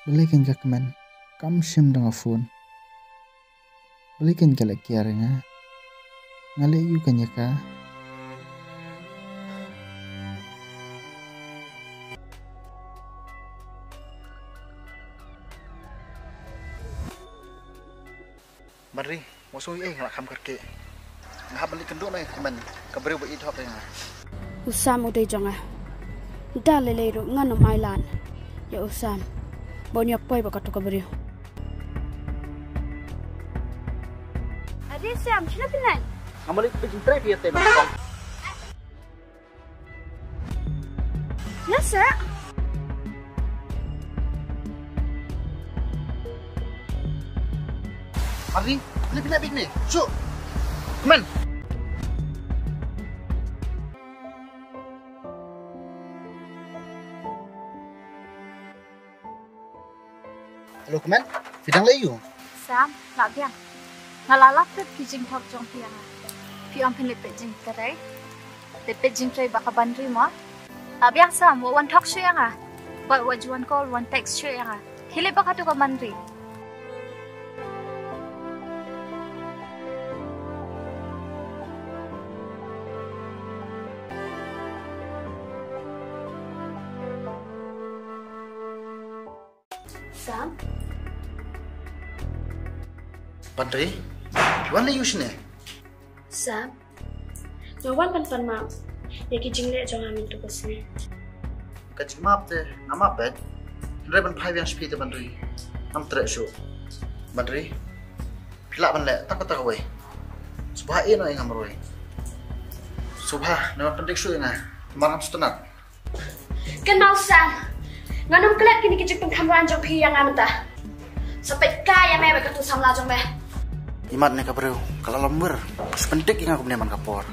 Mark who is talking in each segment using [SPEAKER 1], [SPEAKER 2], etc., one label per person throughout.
[SPEAKER 1] Balikin ka kemen, kam sim dengan phone. Balikin ka lekiar nga, ngale yu kanya ka. Mari, musuh nggak kam kerke. Ngah balik kenduk nai kemen, kaberi buat itu apa yang?
[SPEAKER 2] Usam udah jangan. Dah lelero nganum island. Ya usam. Banyak poi bakat tu kaberi. Adi Sam, sila pinan.
[SPEAKER 1] Ngambalik bikin trip ya tema.
[SPEAKER 2] Nasa?
[SPEAKER 1] Mari, balik balik ni. Su, kemen. Halo kemen, bidang layu.
[SPEAKER 3] Sam, nak biang. Ngalalap tu pijing thok jong piang. Piang pilih pijing terai. Te pijing terai baka bandri mo. Tak biang Sam, one talk show yang ah. Buat juan call, one text show yang ah. Hile baka tu ka bandri. Sam,
[SPEAKER 1] Pandai, wan layu sini.
[SPEAKER 2] Sam. Ngawan pan maaf. Ya kijing le jong amin tu kesini.
[SPEAKER 1] Kajik maaf teh, nama bed. Reban pai yang sepi tu bandri. Nam terak show. Bandri, pilak bandle, tak kata kau. Subah ini yang ngamroi. Subah, nama penting show yang malam setenak.
[SPEAKER 2] Kenal Sam. Nganum kelat kini kijing pengkamuan jong pi yang amin dah. Sampai kaya me begitu samla jong me.
[SPEAKER 1] Imat ni kabreu, kalau lemur, sependik yang aku meneman kapor.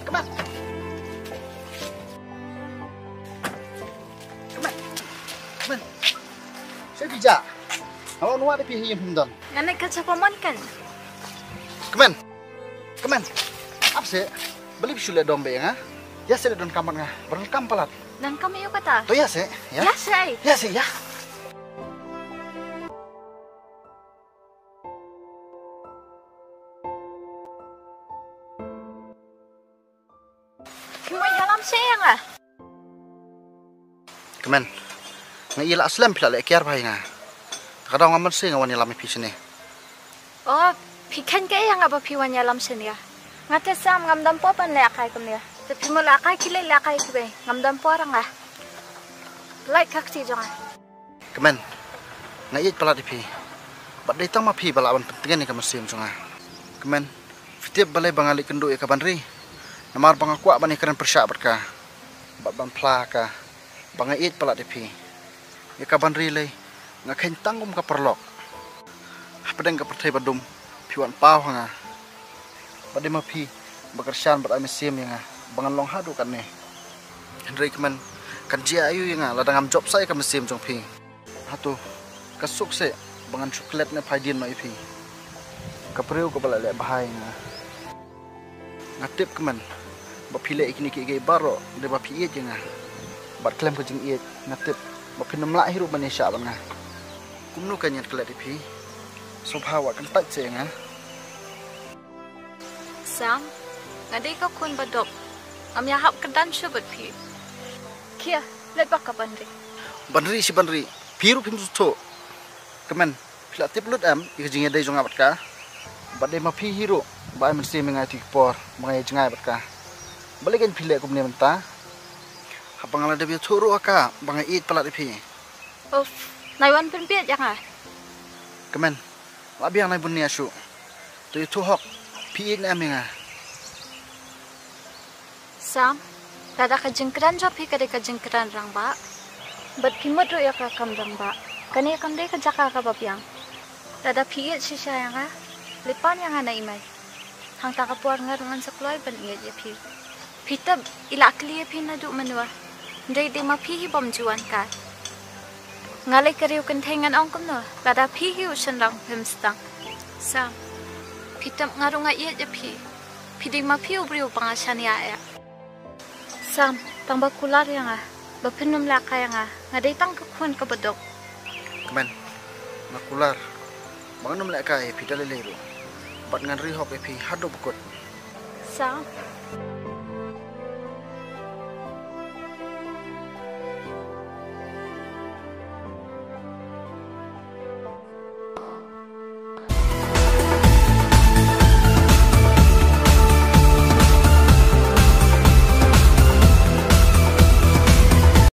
[SPEAKER 1] Come on. Saya bijak. Awak nuat di pihak yang hendak.
[SPEAKER 3] nganek ka paman kan.
[SPEAKER 1] Kemen. Apa sih? Beli sulit dombe ya? Ya saya don kamar ngah. Berengkam palat.
[SPEAKER 3] Dan kami yuk kata.
[SPEAKER 1] Tuh ya sih, ya.
[SPEAKER 3] Ya say.
[SPEAKER 1] Ya sih, ya.
[SPEAKER 3] Kimoy halam sayang ah.
[SPEAKER 1] Kemen. Ngailah aslam pila lek kiar bahai ngah. Kadang ngaman sih ngawan yang lami pisine.
[SPEAKER 3] Oh, pikan kaya yang apa piwan yalam sini ya. Ngate Sam ngamdam po pan leakay kum ya. Tapi mo leakay kilay leakay kube. Ngamdam po orang ah. Like kakti jong ah.
[SPEAKER 1] Kemen. Ngait pala di pi. Bak datang ma pi balawan pentingan ni kamasim jong ah. Kemen. Fitiap balai bangalik kendu ya kabanri. Namar bangakuak bani keren persyak berkah. Bak ban plaka. Bangait pala di pi. Ya kabanri lay. Ngakain tanggung ka perlok. Pedang ka pertai badum. Piwan pau nga. Pada mapi bekerjaan beramai sim yang bangan long hadu kan ne. Henry kemen kan jia ayu yang ladang job saya kan mesim jong pi. Hatu kasuk se bangan coklat ne paidin mai pi. Kapreu ko bala le bahai nga. Ngatip kemen bapile ikini ki baro de bapi iet yang bat klem ko jing iet ngatip bapi namla hirup manisya ban nga. Kumnu kan nyat kelat pi. Subhawa kan tak se nga.
[SPEAKER 3] Sam, ngadi ka kun badok. Am yahap kedan syubat pi. Kia, lebak ka bandri.
[SPEAKER 1] Bandri si bandri, piru pim suto. Kemen, pila tip lut am, ikajingnya day jonga batka. Badai ma pi hiro, ba am si mengai tik por, mengai jengai batka. Balikan pila ko mene menta. Hapang ala debi turu aka, bangai it pala pi.
[SPEAKER 3] Of, naiwan penpiat yang ah.
[SPEAKER 1] Kemen, labi yang nai bunni asu. Tu itu hok, pi it am nga.
[SPEAKER 3] Sam, dada ka jengkran jo pi kade ka jengkran rang ba. Bat pimot ro ya ka kam rang ba. Kani kam de ka jaka ka bapiang. Dada pi it si sayang ah. Lipan yang ana imai. hang takapuar ngarungan sa kloy ban iya je pi. Pita ilakli pi na du manwa. Ndai de ma pi hi bom juan ka. Ngalai kariu kan thengan ong kom no. Bada pi hi usan rang pemstang. Sam. Pita ngarunga iya je pi. Pidi ma pi ubriu pangasan ya ya. Sam, tang bakular yang bapenum laka yang ngadai tang kekuan kabedok.
[SPEAKER 1] Kemen, nakular. Bangun melek kai pidal leleru. Bat ngan rihok epi hado bekut.
[SPEAKER 3] Sam.